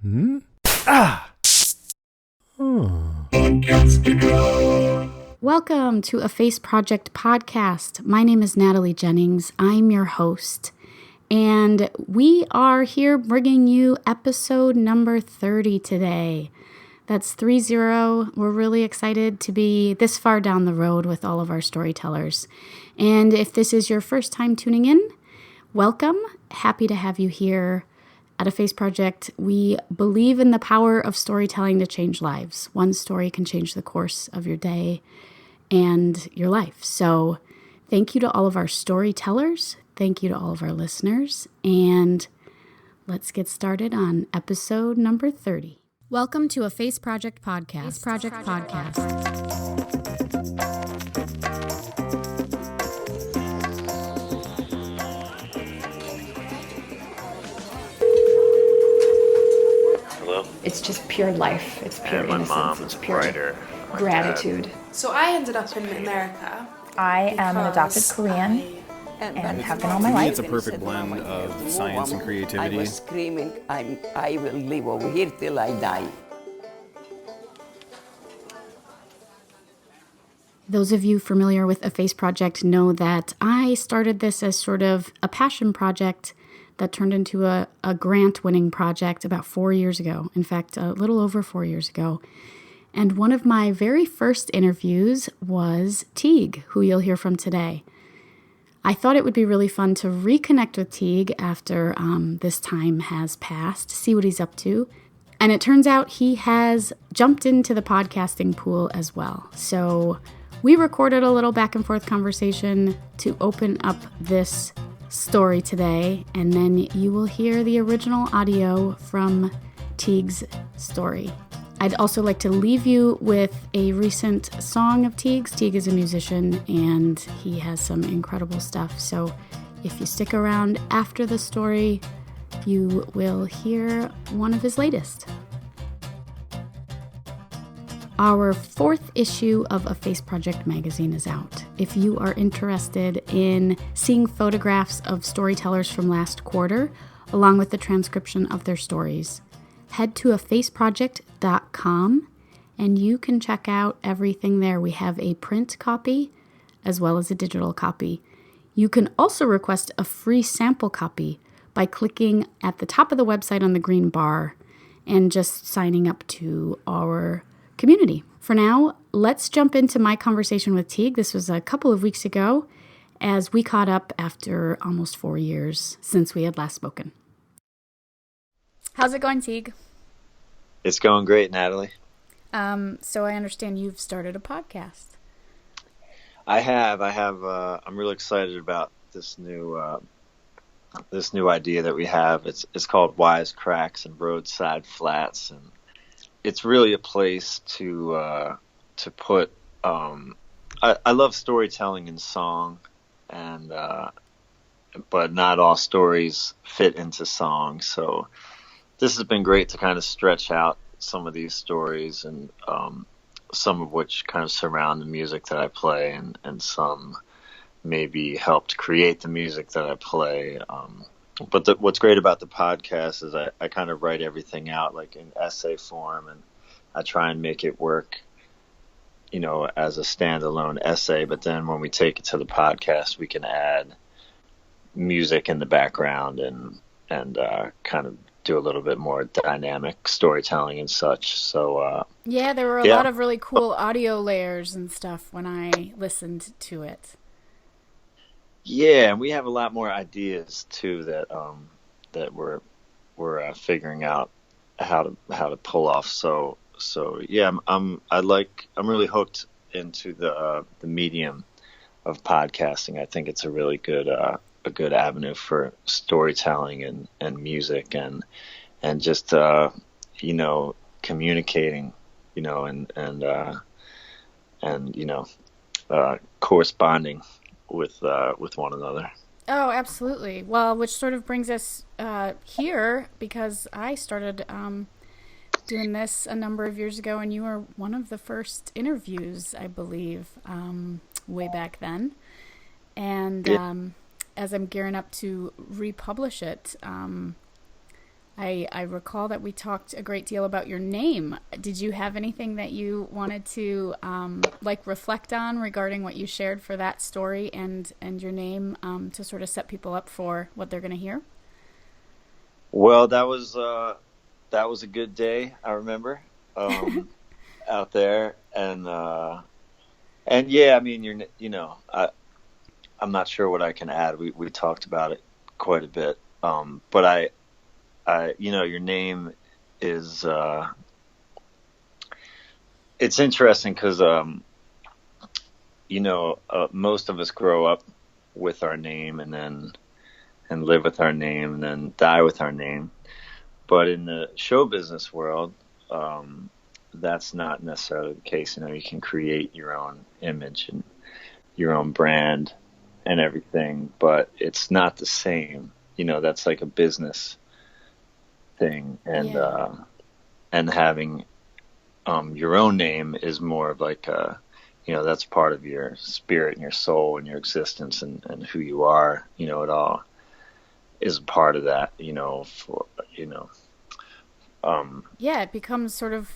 Hmm? Ah! Oh. Welcome to a Face Project podcast. My name is Natalie Jennings. I'm your host. And we are here bringing you episode number 30 today. That's 30. We're really excited to be this far down the road with all of our storytellers. And if this is your first time tuning in, welcome. Happy to have you here. At A Face Project, we believe in the power of storytelling to change lives. One story can change the course of your day and your life. So thank you to all of our storytellers. Thank you to all of our listeners. And let's get started on episode number 30. Welcome to A Face Project podcast. Face Project podcast. It's just pure life. It's pure and my innocence. mom it's is a pure writer. gratitude. So I ended up in America. I am an adopted Korean and have been all my life. It's a perfect blend of science and creativity. I was screaming, I will live over here till I die. Those of you familiar with A Face Project know that I started this as sort of a passion project that turned into a grant-winning project about 4 years ago. In fact, a little over 4 years ago. And one of my very first interviews was Teague, who you'll hear from today. I thought it would be really fun to reconnect with Teague after this time has passed, see what he's up to. And it turns out he has jumped into the podcasting pool as well. So we recorded a little back and forth conversation to open up this story today, and then you will hear the original audio from Teague's story. I'd also like to leave you with a recent song of Teague's. Teague is a musician, and he has some incredible stuff. So if you stick around after the story, you will hear one of his latest. Our fourth issue of A Face Project magazine is out. If you are interested in seeing photographs of storytellers from last quarter, along with the transcription of their stories, head to afaceproject.com and you can check out everything there. We have a print copy as well as a digital copy. You can also request a free sample copy by clicking at the top of the website on the green bar and just signing up to our community. For now, let's jump into my conversation with Teague. This was a couple of weeks ago as we caught up after almost 4 years since we had last spoken. How's it going, Teague? It's going great, Natalie. So I understand you've started a podcast. I have. I'm really excited about this new idea that we have. It's called Wisecracks and Roadside Flats, and it's really a place to put. I love storytelling in song, and but not all stories fit into song. So this has been great to kind of stretch out some of these stories, and some of which kind of surround the music that I play, and some maybe helped create the music that I play. But what's great about the podcast is I kind of write everything out like in essay form, and I try and make it work, as a standalone essay. But then when we take it to the podcast, we can add music in the background and kind of do a little bit more dynamic storytelling and such. So yeah, there were a lot of really cool audio layers and stuff when I listened to it. Yeah, and we have a lot more ideas too that we're figuring out how to pull off. So yeah, I'm really hooked into the medium of podcasting. I think it's a really good avenue for storytelling and music and just communicating, and corresponding with one another. Oh, absolutely. Well, which sort of brings us here, because I started doing this a number of years ago, and you were one of the first interviews, I believe, way back then. And as I'm gearing up to republish it, I recall that we talked a great deal about your name. Did you have anything that you wanted to reflect on regarding what you shared for that story and your name to sort of set people up for what they're going to hear? Well, that was a good day. I remember out there, and yeah, I mean, I'm not sure what I can add. We talked about it quite a bit, but your name is it's interesting because most of us grow up with our name and live with our name and then die with our name. But in the show business world, that's not necessarily the case. You can create your own image and your own brand and everything, but it's not the same. That's like a business thing, and having your own name is more of like that's part of your spirit and your soul and your existence and who you are. It all is a part of that. It becomes sort of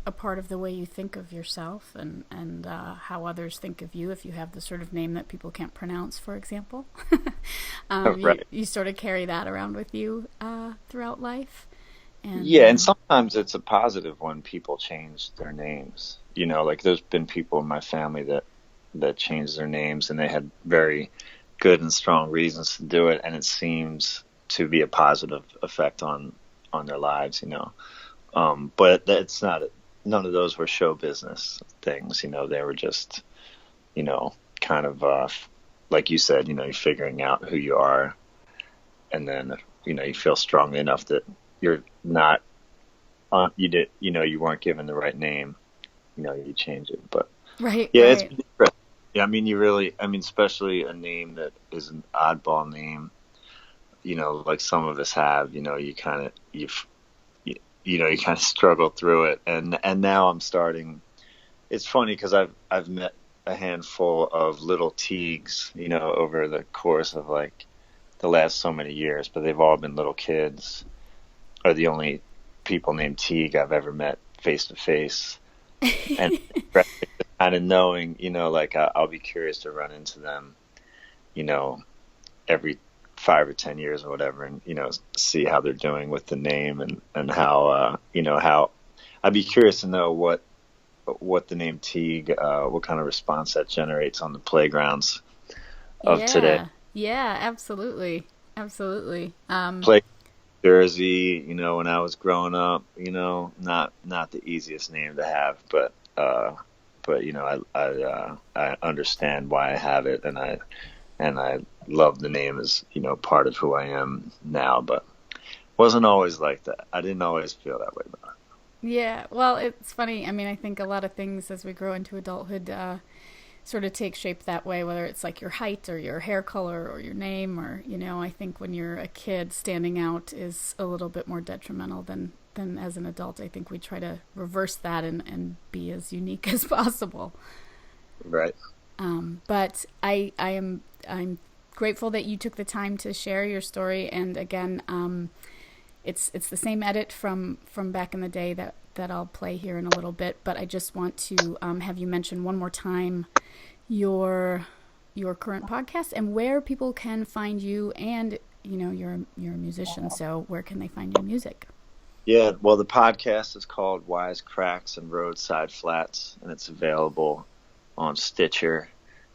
a part of the way you think of yourself and how others think of you if you have the sort of name that people can't pronounce, for example. Right. You sort of carry that around with you throughout life. And sometimes it's a positive when people change their names. Like there's been people in my family that changed their names and they had very good and strong reasons to do it, and it seems to be a positive effect on their lives, but that's not, none of those were show business things, they were just, kind of, like you said, you're figuring out who you are, and then, you feel strongly enough that you're not, you weren't given the right name, you change it, but right. It's interesting. Yeah. Especially a name that is an oddball name, like some of us have, you kind of struggle through it. And now I'm starting, it's funny because I've met a handful of little Teagues, over the course of like the last so many years, but they've all been little kids, are the only people named Teague I've ever met face to face. And kind of knowing, like I'll be curious to run into them, every 5 or 10 years or whatever, and see how they're doing with the name and how how I'd be curious to know what the name Teague, what kind of response that generates on the playgrounds of today. Yeah, absolutely. Play Jersey, when I was growing up, not the easiest name to have, but I understand why I have it, and I love the name as, part of who I am now, but wasn't always like that. I didn't always feel that way about it. Yeah, well, it's funny. I think a lot of things as we grow into adulthood sort of take shape that way, whether it's like your height or your hair color or your name, or, I think when you're a kid, standing out is a little bit more detrimental than as an adult. I think we try to reverse that and be as unique as possible. Right. But I'm grateful that you took the time to share your story. And again, it's the same edit from back in the day that I'll play here in a little bit. But I just want to have you mention one more time your current podcast and where people can find you. And you're a musician, so where can they find your music? Yeah, well, the podcast is called Wisecracks and Roadside Flats, and it's available on Stitcher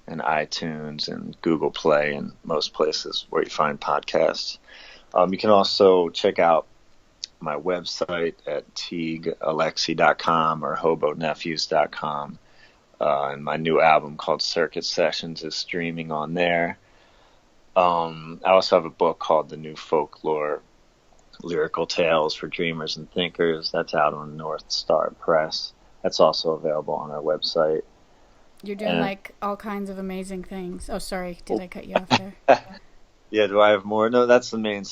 and iTunes and Google Play and most places where you find podcasts. You can also check out my website at teaguealexi.com or hobonephews.com. And my new album called Circuit Sessions is streaming on there. I also have a book called The New Folklore, Lyrical Tales for Dreamers and Thinkers. That's out on North Star Press. That's also available on our website. You're doing like all kinds of amazing things. Oh, sorry. Did I cut you off there? Yeah. Do I have more? No, that's the main,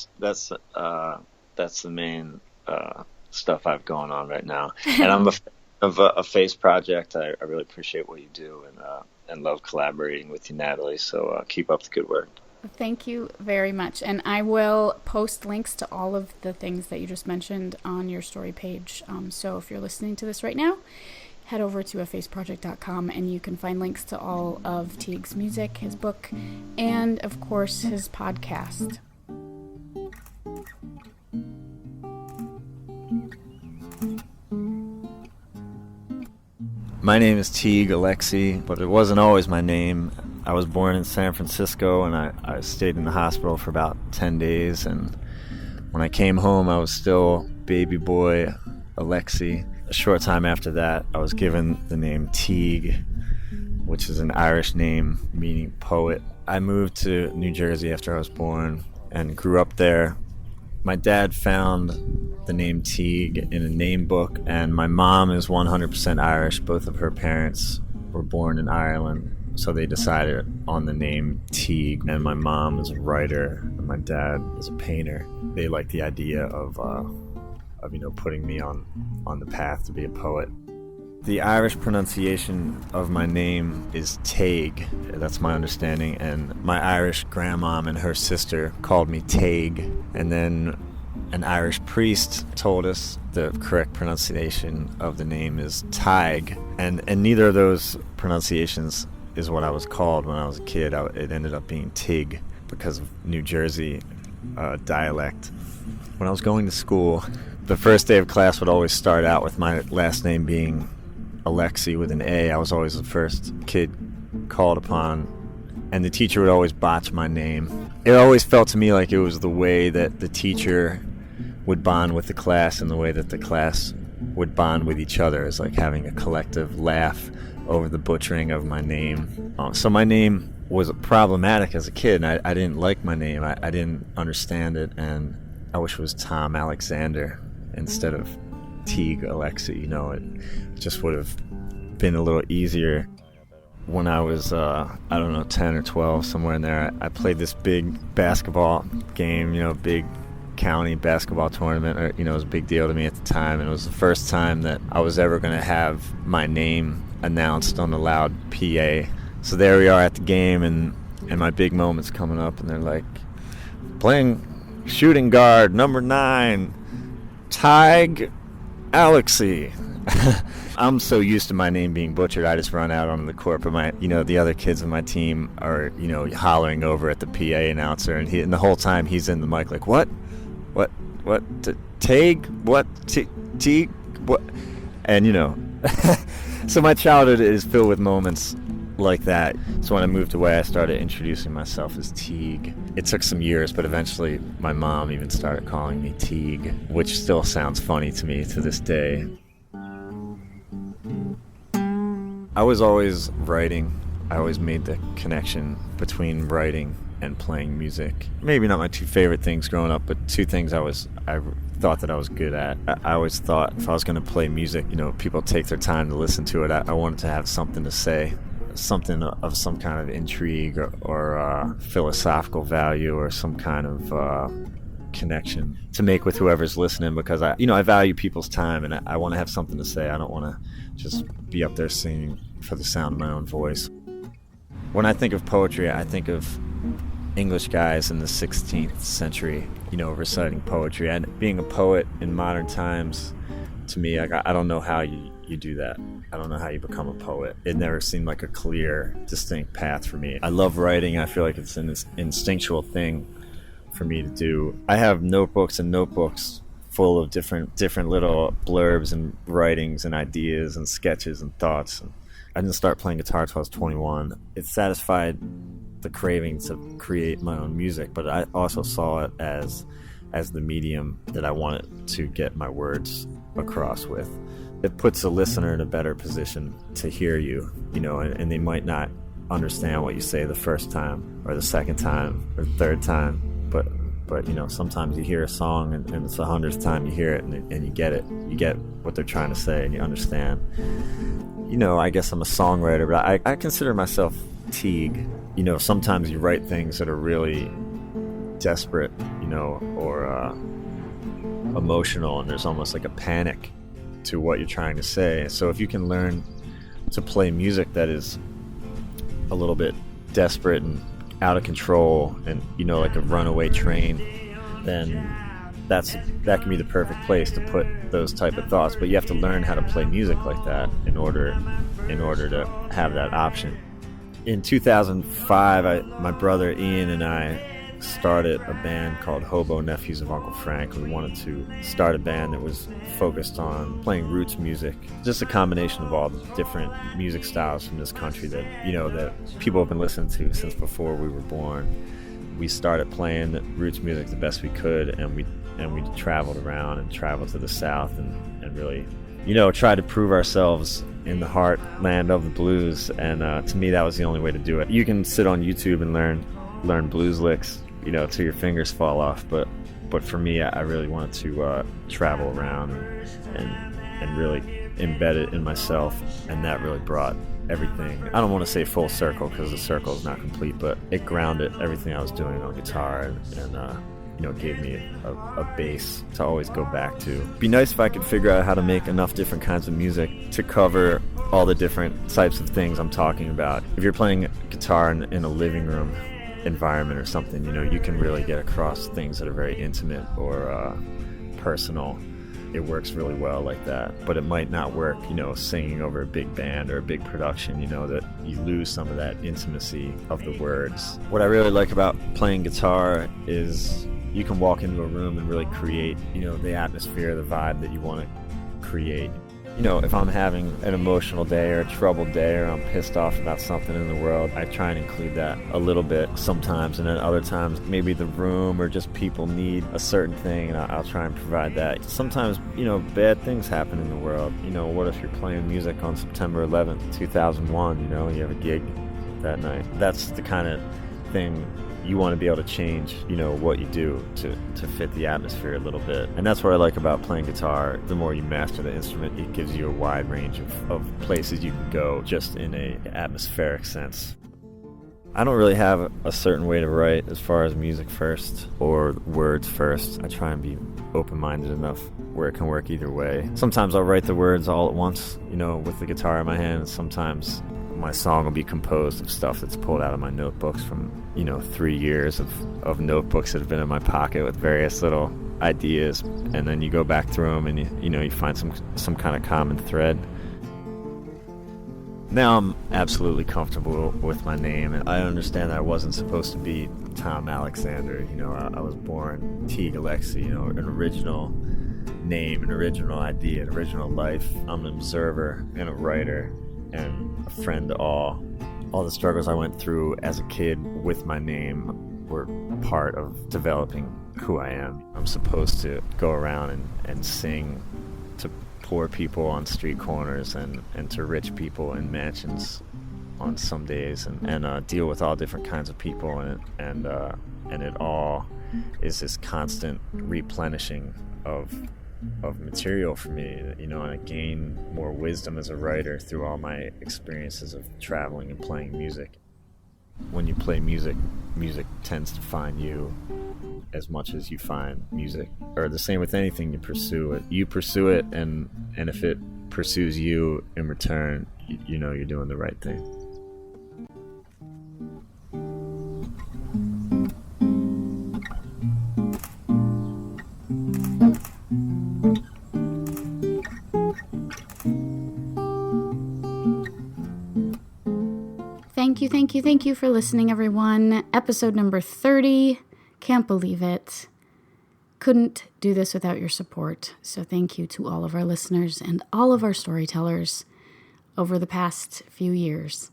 stuff I've going on right now. And I'm a face project. I really appreciate what you do and love collaborating with you, Natalie. So keep up the good work. Thank you very much. And I will post links to all of the things that you just mentioned on your story page. So if you're listening to this right now, head over to afaceproject.com and you can find links to all of Teague's music, his book, and of course his podcast. My name is Teague Alexi, but it wasn't always my name. I was born in San Francisco, and I stayed in the hospital for about 10 days, and when I came home, I was still baby boy Alexi. A short time after that, I was given the name Teague, which is an Irish name meaning poet. I moved to New Jersey after I was born and grew up there. My dad found the name Teague in a name book, and my mom is 100% Irish. Both of her parents were born in Ireland, so they decided on the name Teague. And my mom is a writer, and my dad is a painter. They like the idea of putting me on the path to be a poet. The Irish pronunciation of my name is Teague. That's my understanding. And my Irish grandmom and her sister called me Teague. And then an Irish priest told us the correct pronunciation of the name is Teague. And neither of those pronunciations is what I was called when I was a kid. It ended up being Teague because of New Jersey dialect. When I was going to school, the first day of class would always start out with my last name being Alexi with an A. I was always the first kid called upon, and the teacher would always botch my name. It always felt to me like it was the way that the teacher would bond with the class and the way that the class would bond with each other. It's like having a collective laugh over the butchering of my name. So my name was problematic as a kid, and I didn't like my name. I didn't understand it, and I wish it was Tom Alexander instead of Teague Alexi. It just would have been a little easier. When I was 10 or 12, somewhere in there, I played this big basketball game, big county basketball tournament. It was a big deal to me at the time, and it was the first time that I was ever going to have my name announced on the loud PA. So there we are at the game, and my big moment's coming up, and they're like, playing shooting guard, number 9, Teague Alexi. I'm so used to my name being butchered, I just run out on the court, but the other kids on my team are, hollering over at the PA announcer, and the whole time he's in the mic like, what, Teague, what, Teague, what, and so my childhood is filled with moments like that. So when I moved away, I started introducing myself as Teague. It took some years, but eventually my mom even started calling me Teague, which still sounds funny to me to this day. I was always writing. I always made the connection between writing and playing music. Maybe not my two favorite things growing up, but two things I thought that I was good at. I always thought if I was going to play music, people take their time to listen to it. I wanted to have something to say, something of some kind of intrigue or philosophical value or some kind of connection to make with whoever's listening, because I value people's time, and I want to have something to say. I don't want to just be up there singing for the sound of my own voice. When I think of poetry, I think of English guys in the 16th century, reciting poetry. And being a poet in modern times, to me, I don't know how you do that. I don't know how you become a poet. It never seemed like a clear, distinct path for me. I love writing. I feel like it's an instinctual thing for me to do. I have notebooks and notebooks full of different little blurbs and writings and ideas and sketches and thoughts. I didn't start playing guitar until I was 21. It satisfied the craving to create my own music, but I also saw it as the medium that I wanted to get my words across with. It puts a listener in a better position to hear you, and they might not understand what you say the first time or the second time or the third time, but sometimes you hear a song and it's the 100th time you hear it and you get it. You get what they're trying to say and you understand. I guess I'm a songwriter, but I consider myself Teague. Sometimes you write things that are really desperate, or emotional, and there's almost like a panic to what you're trying to say. So if you can learn to play music that is a little bit desperate and out of control and, like a runaway train, then that can be the perfect place to put those type of thoughts. But you have to learn how to play music like that in order to have that option. In 2005, my brother Ian and I started a band called Hobo, Nephews of Uncle Frank. We wanted to start a band that was focused on playing roots music, just a combination of all the different music styles from this country that that people have been listening to since before we were born. We started playing roots music the best we could, and we traveled around and traveled to the South and really tried to prove ourselves in the heartland of the blues. And to me, that was the only way to do it. You can sit on YouTube and learn blues licks till your fingers fall off, but for me, I really wanted to travel around and really embed it in myself, and that really brought everything, I don't want to say full circle because the circle is not complete, but it grounded everything I was doing on guitar and gave me a base to always go back to. It'd be nice if I could figure out how to make enough different kinds of music to cover all the different types of things I'm talking about. If you're playing guitar in a living room environment or something, you can really get across things that are very intimate or personal. It works really well like that, but it might not work, singing over a big band or a big production, that you lose some of that intimacy of the words. What I really like about playing guitar is you can walk into a room and really create, the atmosphere, the vibe that you want to create. If I'm having an emotional day or a troubled day or I'm pissed off about something in the world, I try and include that a little bit sometimes, and then other times maybe the room or just people need a certain thing, and I'll try and provide that. Sometimes, bad things happen in the world. What if you're playing music on September 11th, 2001, you have a gig that night. That's the kind of thing you want to be able to change, what you do to fit the atmosphere a little bit. And that's what I like about playing guitar. The more you master the instrument, it gives you a wide range of places you can go just in a atmospheric sense. I don't really have a certain way to write as far as music first or words first. I try and be open-minded enough where it can work either way. Sometimes I'll write the words all at once, with the guitar in my hand. Sometimes my song will be composed of stuff that's pulled out of my notebooks from 3 years of notebooks that have been in my pocket with various little ideas, and then you go back through them and you find some kind of common thread. Now I'm absolutely comfortable with my name, and I understand that I wasn't supposed to be Tom Alexander. I was born Teague Alexi, an original name, an original idea, an original life. I'm an observer and a writer and a friend to all. All the struggles I went through as a kid with my name were part of developing who I am. I'm supposed to go around and sing to poor people on street corners and to rich people in mansions on some days, and deal with all different kinds of people, and it all is this constant replenishing of material for me, and I gain more wisdom as a writer through all my experiences of traveling and playing music. When you play music, music tends to find you as much as you find music, or the same with anything you pursue. You pursue it, and if it pursues you in return, you're doing the right thing. Thank you for listening, everyone. Episode number 30. Can't believe it. Couldn't do this without your support. So thank you to all of our listeners and all of our storytellers over the past few years.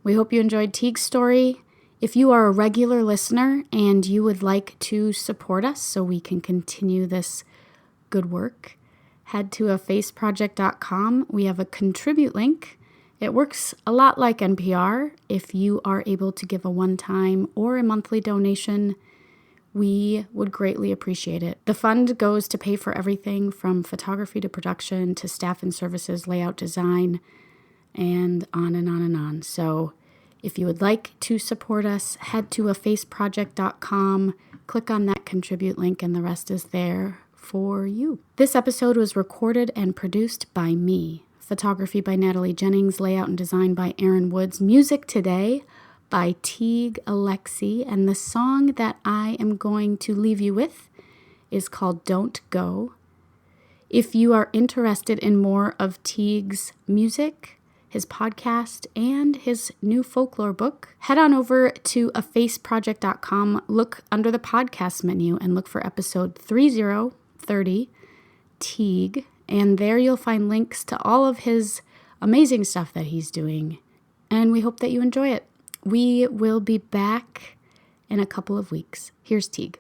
We hope you enjoyed Teague's story. If you are a regular listener and you would like to support us so we can continue this good work, head to afaceproject.com. We have a contribute link. It works a lot like NPR. If you are able to give a one-time or a monthly donation, we would greatly appreciate it. The fund goes to pay for everything from photography to production to staff and services, layout design, and on and on and on. So if you would like to support us, head to afaceproject.com, click on that contribute link, and the rest is there for you. This episode was recorded and produced by me. Photography by Natalie Jennings, layout and design by Aaron Woods. Music today by Teague Alexi, and the song that I am going to leave you with is called Don't Go. If you are interested in more of Teague's music, his podcast, and his new folklore book, head on over to afaceproject.com, look under the podcast menu, and look for episode 3030, Teague, and there you'll find links to all of his amazing stuff that he's doing, and we hope that you enjoy it. We will be back in a couple of weeks. Here's Teague.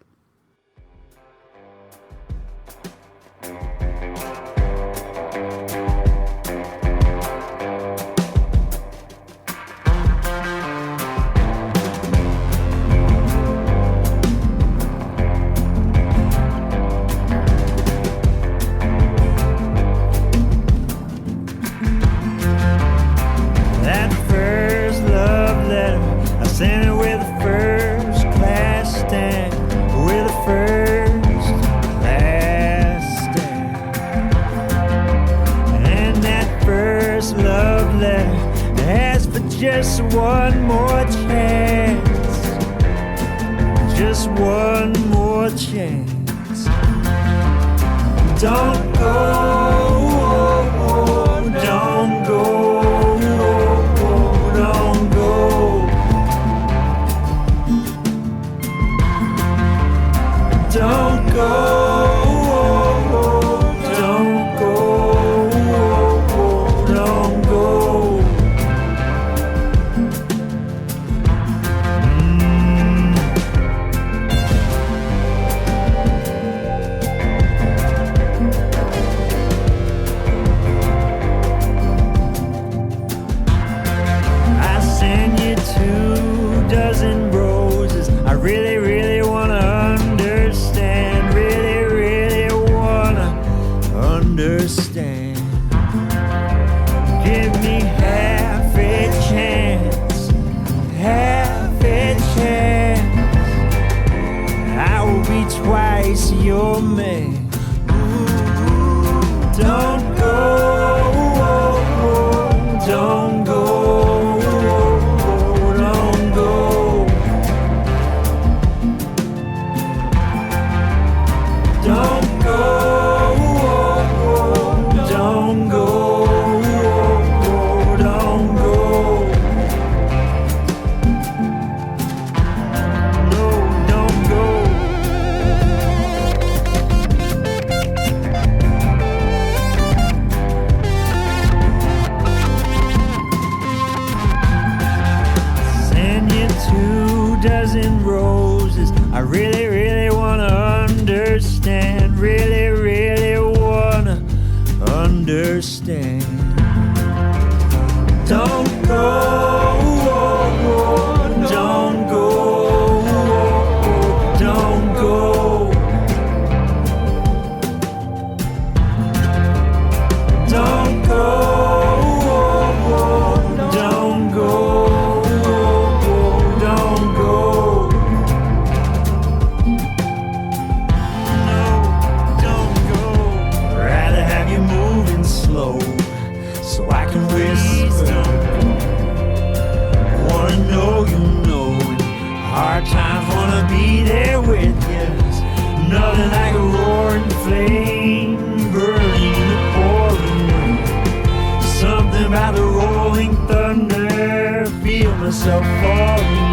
Sent it with a first class stamp, with a first class stamp. And that first love letter asked for just one more chance, just one more chance. Don't go, don't go, don't go. Don't go, don't go, don't go. I send you 2 dozen roses. I really, really wanna understand, really, really wanna understand. Give me half a chance, half a chance. I will be twice your man. Don't go, don't go, don't go. Don't go, don't go, don't go. No, don't go. Send you 2 dozen roses. I really, really wanna understand, really, really wanna understand. Don't go, don't go, don't go. Don't go, don't go, don't go. Rather have you moving slow, so I can whisper. Wanna know you know it. Hard times wanna be there with you. Nothing like a roaring flame burning in the pouring rain. Something about the rolling thunder. Feel myself falling.